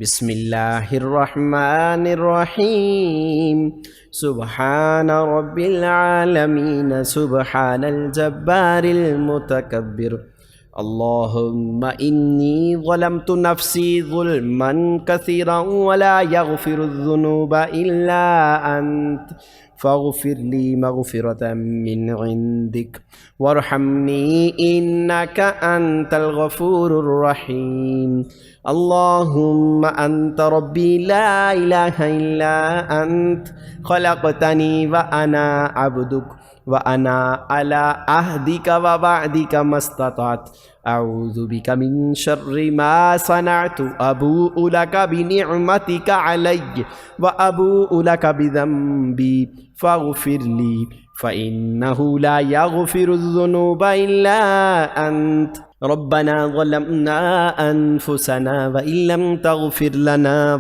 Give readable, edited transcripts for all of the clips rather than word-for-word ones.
بسم الله الرحمن الرحيم. سبحان رب العالمين، سبحان الجبار المتكبر. اللهم إني ظلمت نفسي ظلما كثيرا ولا يغفر الذنوب إلا أنت، فاغفر لي مغفرة من عندك وارحمني إنك أنت الغفور الرحيم. اللهم أنت ربي لا إله إلا أنت، خلقتني وأنا عبدك وأنا على عهدك ووعدك ما استطعت. أعوذ بك من شر ما صنعت، أبوء لك بنعمتك علي وأبوء لك بذنبي فاغفر لي، فإنه لا يغفر الذنوب إلا أنت. ربنا ظلمنا أنفسنا وإن لم تغفر لنا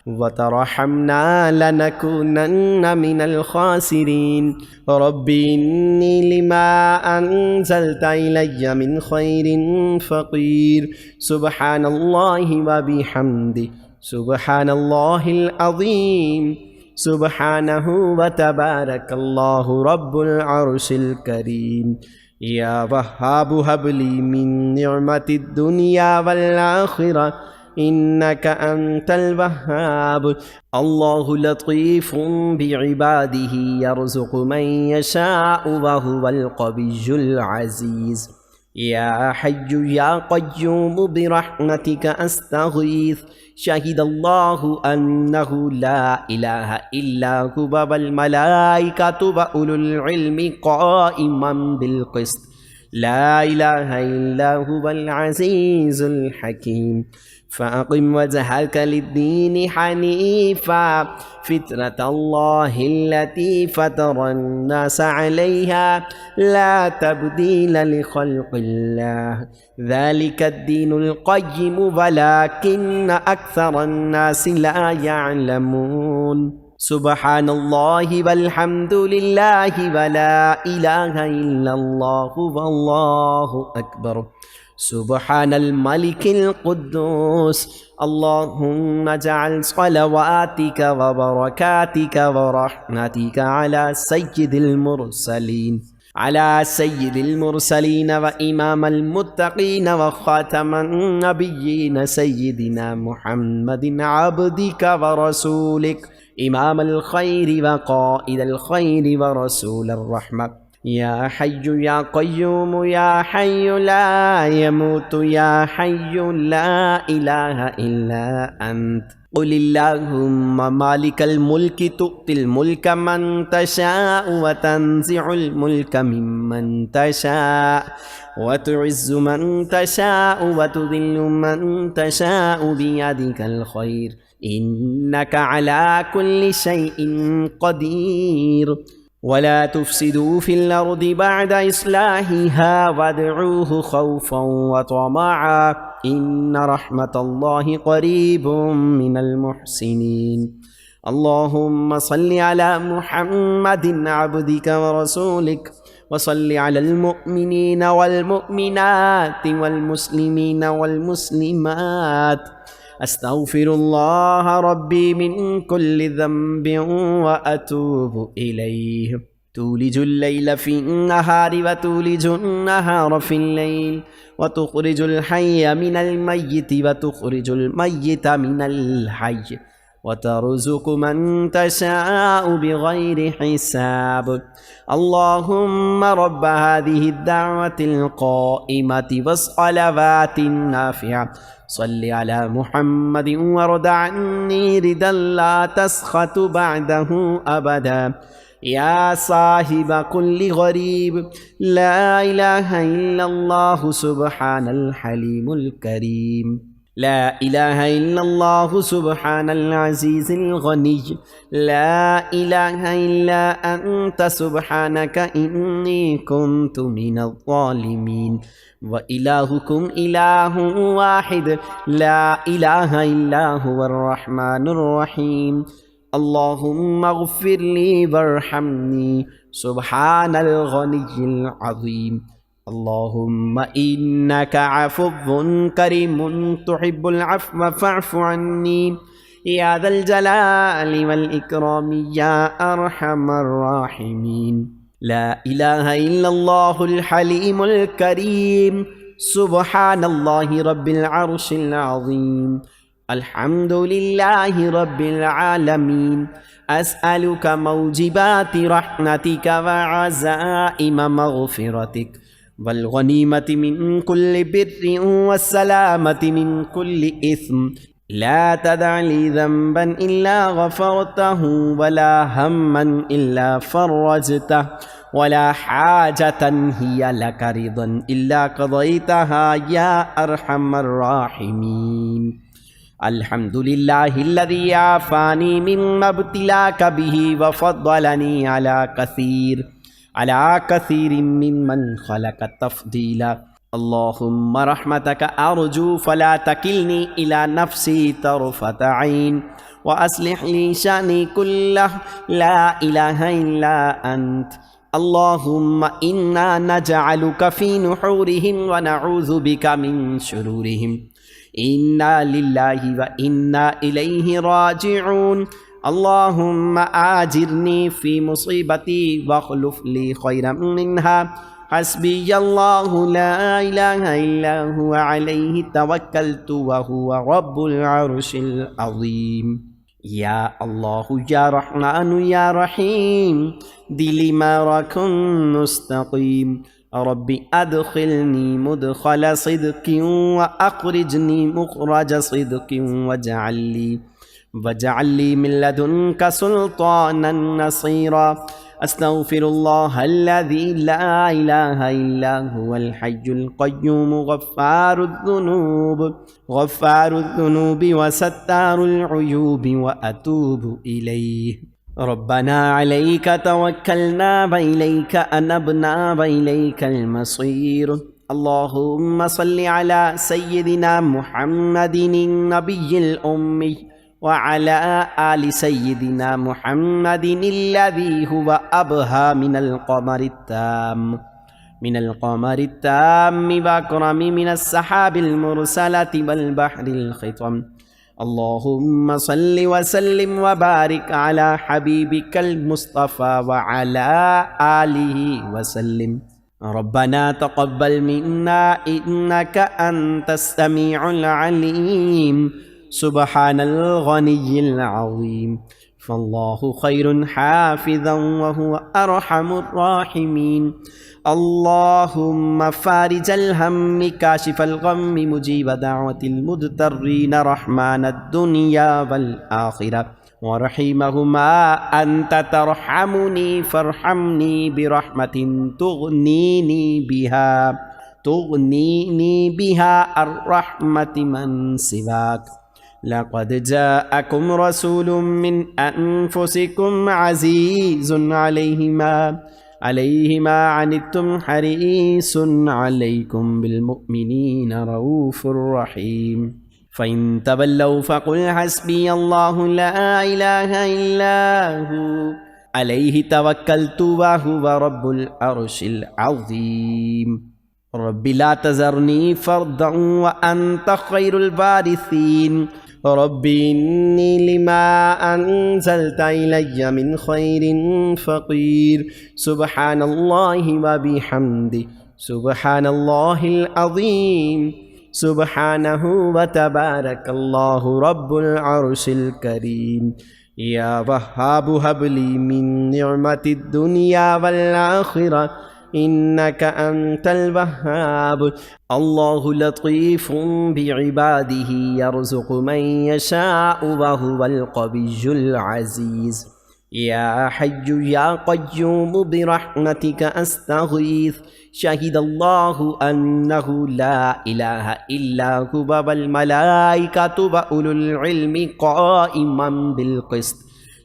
وترحمنا لنكونن من الخاسرين. رب إني لما أنزلت إلي من خير فقير. سبحان الله وبحمده، سبحان الله العظيم، سبحانه وتبارك الله رب العرش الكريم. يا وهاب هب لي من نعمة الدنيا والآخرة إنك أنت الوهاب. الله لطيف بعباده يرزق من يشاء وهو القوي العزيز. يا حي يا قيوم برحمتك أستغيث. شهد الله أنه لا إله إلا هو والملائكة وأولو العلم قائما بالقسط. لا إله إلا هو العزيز الحكيم. فأقم وجهك للدين حنيفا، فطرة الله التي فطر الناس عليها لا تبديل لخلق الله، ذلك الدين القيم ولكن أكثر الناس لا يعلمون. سبحان الله والحمد لله ولا إله إلا الله والله أكبر. سبحان الملك القدوس. اللهم اجعل صلواتك وبركاتك ورحمتك على سيد المرسلين وإمام المتقين وخاتم النبيين سيدنا محمد عبدك ورسولك، إمام الخير وقائد الخير ورسول الرحمة. يا حي يا قيوم يا حي لا يموت يا حي لا إله إلا أنت. قل اللهم مالك الملك تؤتي الملك من تشاء وتنزع الملك ممن تشاء وتعز من تشاء وتذل من تشاء بيدك الخير إنك على كل شيء قدير. ولا تفسدوا في الأرض بعد إصلاحها وادعوه خوفا وطمعا إن رحمة الله قريب من المحسنين. اللهم صل على محمد عبدك ورسولك، وصل على المؤمنين والمؤمنات والمسلمين والمسلمات. أستغفر الله ربي من كل ذنب وأتوب إليه. تولج الليل في النهار وتولج النهار في الليل، وتخرج الحي من الميت وتخرج الميت من الحي، وترزق من تشاء بغير حساب. اللهم رب هذه الدعوة القائمة والصلوات النافعة، صل على محمد وارض عني رضا لا تسخط بعده أبدا. يا صاحب كل غريب، لا إله إلا الله سبحان الحليم الكريم. لا إله إلا الله سبحان العزيز الغني. لا إله إلا أنت سبحانك إني كنت من الظالمين. وإلهكم إله واحد لا إله إلا هو الرحمن الرحيم. اللهم اغفر لي وارحمني سبحان الغني العظيم. اللهم إنك عفو كريم تحب العفو فاعف عني يا ذا الجلال والإكرام يا أرحم الراحمين. لا إله إلا الله الحليم الكريم سبحان الله رب العرش العظيم. الحمد لله رب العالمين. أسألك موجبات رحمتك وعزائم مغفرتك والغنيمة من كل بر والسلامة من كل إثم. لا تدع لي ذنبا إلا غفرته ولا هما إلا فرجته ولا حاجة هي لك رضا إلا قضيتها يا أرحم الراحمين. الحمد لله الذي عافاني مما ابتلاك به وفضلني على كثير ممن خلق تفضيلا. اللهم رحمتك أرجو فلا تكلني إلى نفسي طرفة عين وأصلح لي شأني كله لا إله إلا أنت. اللهم إنا نجعلك في نحورهم ونعوذ بك من شرورهم. إنا لله وإنا إليه راجعون. اللهم آجرني في مصيبتي واخلف لي خيرا منها. حسبي الله لا إله إلا هو عليه توكلت وهو رب العرش العظيم. يا الله يا رحمن يا رحيم دلي مرك مستقيم. ربي أدخلني مدخل صدق وأخرجني مخرج صدق واجعل لي من لدنك سلطانا نصيرا. أستغفر الله الذي لا إله إلا هو الحي القيوم غفار الذنوب وستار العيوب وأتوب إليه. ربنا عليك توكلنا وإليك أنبنا وإليك المصير. اللهم صل على سيدنا محمد النبي الأمي وعلى آل سيدنا محمد الذي هو أبهى من القمر التام وأكرم من السحاب المرسلة والبحر الخطم. اللهم صل وسلم وبارك على حبيبك المصطفى وعلى آله وسلم. ربنا تقبل منا إنك أنت السميع العليم. سبحان الغني العظيم فالله خير حافظا وهو أرحم الراحمين. اللهم فارج الهم كاشف الغم مجيب دعوة المضطرين رحمن الدنيا والآخرة ورحيمهما أنت ترحمني فارحمني برحمة تغنيني بها الرحمة من سواك. لقد جاءكم رسول من أنفسكم عزيز عليه ما عنتم حريص عليكم بالمؤمنين رؤوف رحيم. فإن تولوا فقل حسبي الله لا إله إلا هو عليه توكلت وهو رب العرش العظيم. رب لا تذرني فردا وأنت خير الوارثين. رب إني لما أنزلت إلي من خير فقير. سبحان الله وبحمده سبحان الله العظيم. سبحانه وتبارك الله رب العرش الكريم. يا وهاب هب لي من نعمة الدنيا والآخرة إنك أنت الوهاب. الله لطيف بعباده يرزق من يشاء وهو القوي العزيز. يا حي يا قيوم برحمتك أستغيث. شهد الله أنه لا إله إلا هو والملائكة وأولو العلم قائما بالقسط.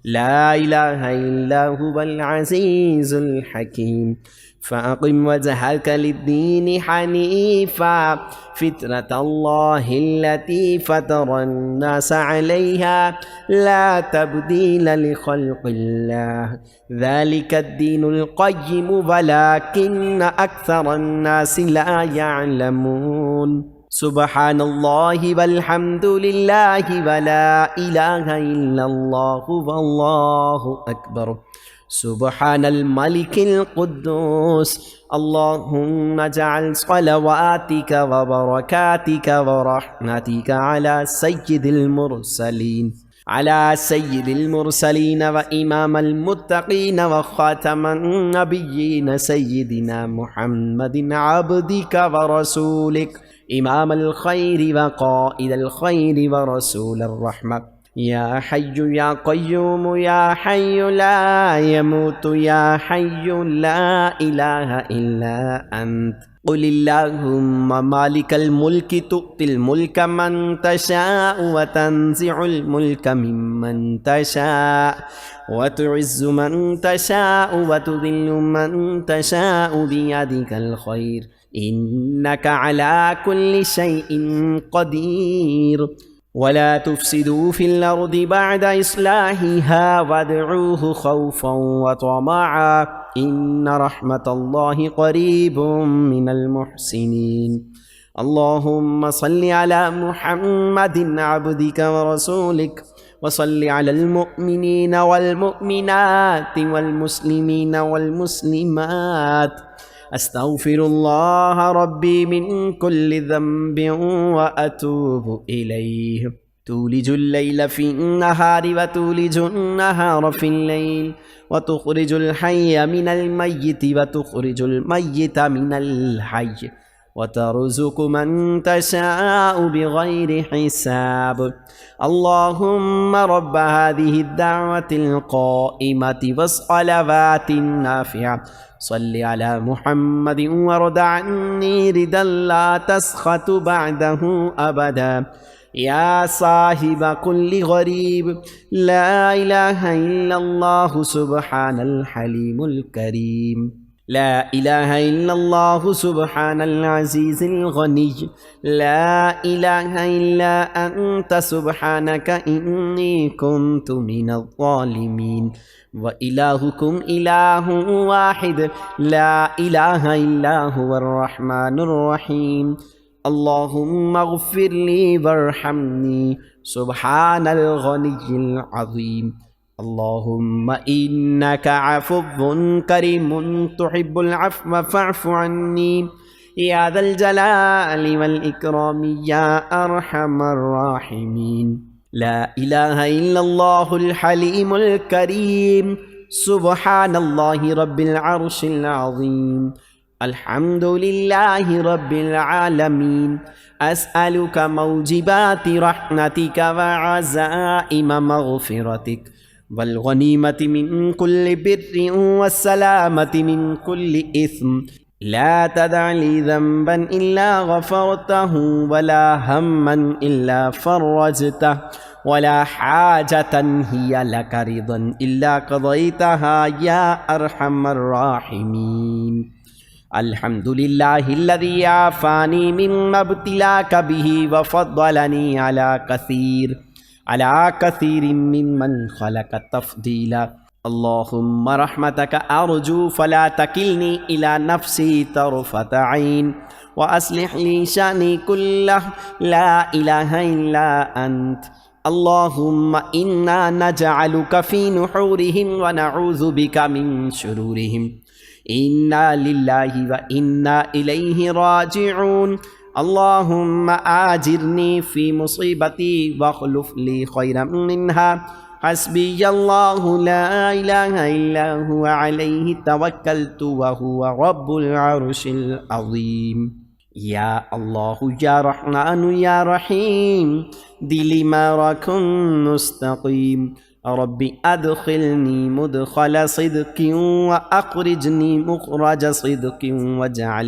لا إله إلا هو العزيز الحكيم. فأقم وجهك للدين حنيفا فطرة الله التي فطر الناس عليها لا تبديل لخلق الله ذلك الدين القيم ولكن أكثر الناس لا يعلمون سبحان الله والحمد لله ولا إله إلا الله والله أكبر سبحان الملك القدوس اللهم اجعل صلواتك وبركاتك ورحمتك على سيد المرسلين وإمام المتقين وخاتم النبيين سيدنا محمد عبدك ورسولك إمام الخير وقائد الخير ورسول الرحمة يا حي يا قيوم يا حي لا يموت يا حي لا إله إلا أنت قل اللهم مالك الملك تؤتي الملك من تشاء وتنزع الملك ممن تشاء وتعز من تشاء وتذل من تشاء بيدك الخير إنك على كل شيء قدير ولا تفسدوا في الأرض بعد إصلاحها وادعوه خوفا وطمعا إن رحمة الله قريب من المحسنين اللهم صل على محمد عبدك ورسولك وصل على المؤمنين والمؤمنات والمسلمين والمسلمات أستغفر الله ربي من كل ذنب وأتوب إليه تولج الليل في النهار وتولج النهار في الليل وتخرج الحي من الميت وتخرج الميت من الحي وترزق من تشاء بغير حساب اللهم رب هذه الدعوة القائمة والصلوات النافعة صل على محمد وارض عني رضا لا تسخط بعده أبدا يا صاحب كل غريب لا إله إلا الله سبحان الحليم الكريم لا إله إلا الله سبحان العزيز الغني لا إله إلا أنت سبحانك إني كنت من الظالمين وإلهكم إله واحد لا إله إلا هو الرحمن الرحيم اللهم اغفر لي وارحمني سبحان الغني العظيم اللهم إنك عفو كريم تحب العفو فاعف عني يا ذا الجلال والإكرام يا أرحم الراحمين لا إله إلا الله الحليم الكريم سبحان الله رب العرش العظيم الحمد لله رب العالمين أسألك موجبات رحمتك وعزائم مغفرتك والغنيمة من كل بر والسلامة من كل إثم لا تدع لي ذنبا إلا غفرته ولا هما إلا فرجته ولا حاجة هي لك رضا إلا قضيتها يا أرحم الراحمين الحمد لله الذي عافاني مما ابتلاك به وفضلني على كثير ممن خلق تفضيلا اللهم رحمتك أرجو فلا تكلني إلى نفسي طرفة عين وأصلح لي شأني كله لا إله إلا أنت اللهم إنا نجعلك في نحورهم ونعوذ بك من شرورهم إنا لله وإنا إليه راجعون اللهم آجرني في مصيبتي واخلف لي خيرا منها حسبي الله لا إله إلا هو عليه توكلت وهو رب العرش العظيم يا الله يا رحمن يا رحيم دلي ما ركن مستقيم ربي أدخلني مدخل صدق وأخرجني مخرج صدق واجعل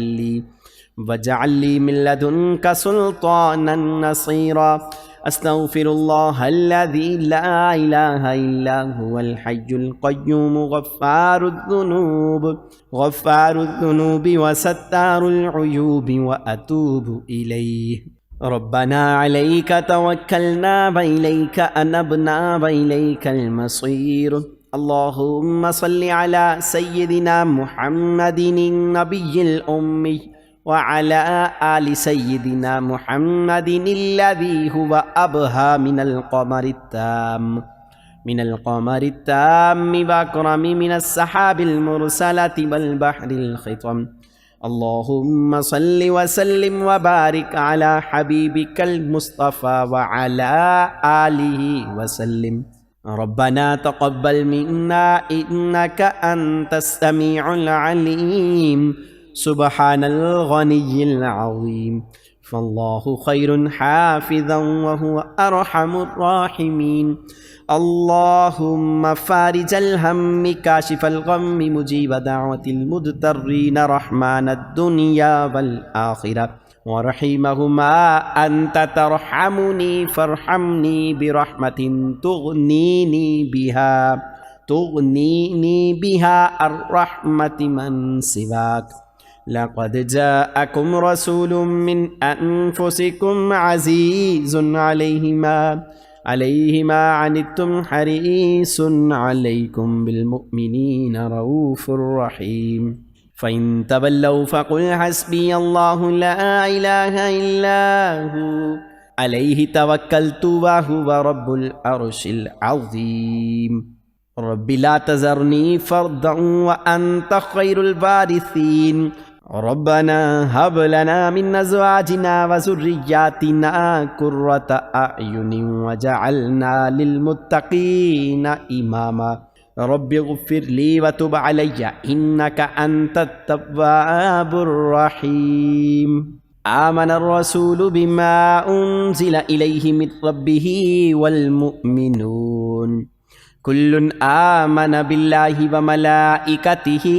لي من لدنك سلطانا نصيرا अस्तगफिरुल्लाह अल्लज़ी ला इलाहा इल्ला हुवल हय्युल क़य्यूम गफ़्फ़ारुज़्ज़ुनूबि व सत्तारुल उयूबि व अतूबु इलैहि। रब्बना अलैका तवक्कलना व इलैका अनबना व इलैकल मसीर। अल्लाहुम्मा सल्लि अला सय्यिदिना मुहम्मदिन नबिय्यिल उम्मी व अला आलि सय्यिदिना मुहम्मदिन अल्लज़ी हुवा अबहा मिनल क़मरित ताम्मि व अकरमि मिनस सहाबिल मुरसलति वल बहरिल ख़ितम। अल्लाहुम्मा सल्लि व सल्लिम व बारिक अला हबीबिकल मुस्तफ़ा व अला आलिहि व सल्लिम। रब्बना तक़ब्बल मिन्ना इन्नका अंतस समीउल अलीम। सुब्हानल गनिय्यिल अज़ीम। फल्लाहु खैरुन हाफ़िज़न व हुवा अरहमुर राहिमीन। अल्लाहुम्मा फ़ारिजल हम्मि काशिफ़ल गम्मि मुजीब दाअवतिल मुद्तर्रीन रहमानद दुनिया वल आखिरह व रहीमहुमा अंत तरहमुनी फ़रहमनी बिरहमतिन तुग़नीनी बिहा अर्रहमति मन सिवाक। लक़द जाअकुम रसूलुम मिन अनफुसिकुम अज़ीज़ुन अलैहि मा अनित्तुम हरीसुन अलैकुम बिलमुमिनीन रऊफ़ुर रहीम। फ़इन तवल्लौ फ़क़ुल हस्बियल्लाहु ला इलाहा इल्ला हु अलैहि तवक्कलतु व हुवा रब्बुल अर्शिल अज़ीम। रब्बि ला तज़रनी फ़र्दन व अंत खैरुल वारिसीन। रब्बना हब लना मिन अज़वाजिना व ज़ुर्रिय्यातिना क़ुर्रता अयुनिन वजअलना लिलमुत्तक़ीना इमामा। रब्बिग़फ़िर ली व तुब अलय्या इन्नका अंतत तव्वाबुर रहीम। आमनर रसूलु बिमा उन्ज़िला इलैहि मिन रब्बिही वल मुअ्मिनून कुल्लुन आमन बिल्लाहि व मलाइकतिहि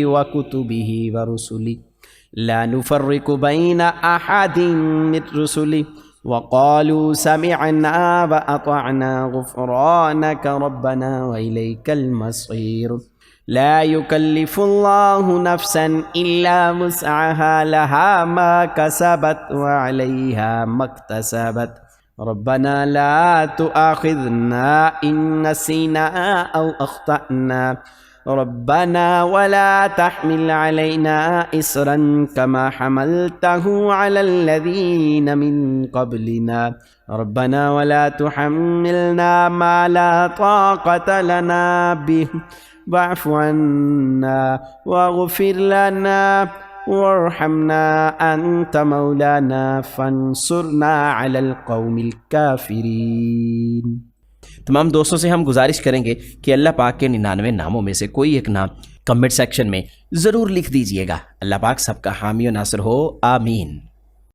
व कुतुबिहि व रुसुलिहि ला नुफ़र्रिक़ु बैन अहदिन मिन रुसुलिहि व क़ालू समिअना व अतअना ग़ुफ़्रानक रब्बना व इलैकल मसीर। ला युकल्लिफ़ुल्लाहु नफ़्सन इल्ला वुस्अहा लहा मा कसबत व अलैहा मक्तसबत। रब्बना ला तुआख़िज़ना इन नसीना औ अख़्तअना। रब्बना वला तहमिल अलैना इसरन कमा हमलतहु अलल लज़ीन मिन क़ब्लिना। रब्बना वला तुहम्मिलना मा ला ताक़त लना बिहि वअफ़ु अन्ना वग़फ़िर लना वरहमना अंत मौलाना फंसुरना अलल क़ौमिल काफ़िरीन। तमाम दोस्तों से हम गुजारिश करेंगे कि अल्लाह पाक के 99 नामों में से कोई एक नाम कमेंट सेक्शन में ज़रूर लिख दीजिएगा। अल्लाह पाक सबका हामी और नासिर हो, आमीन।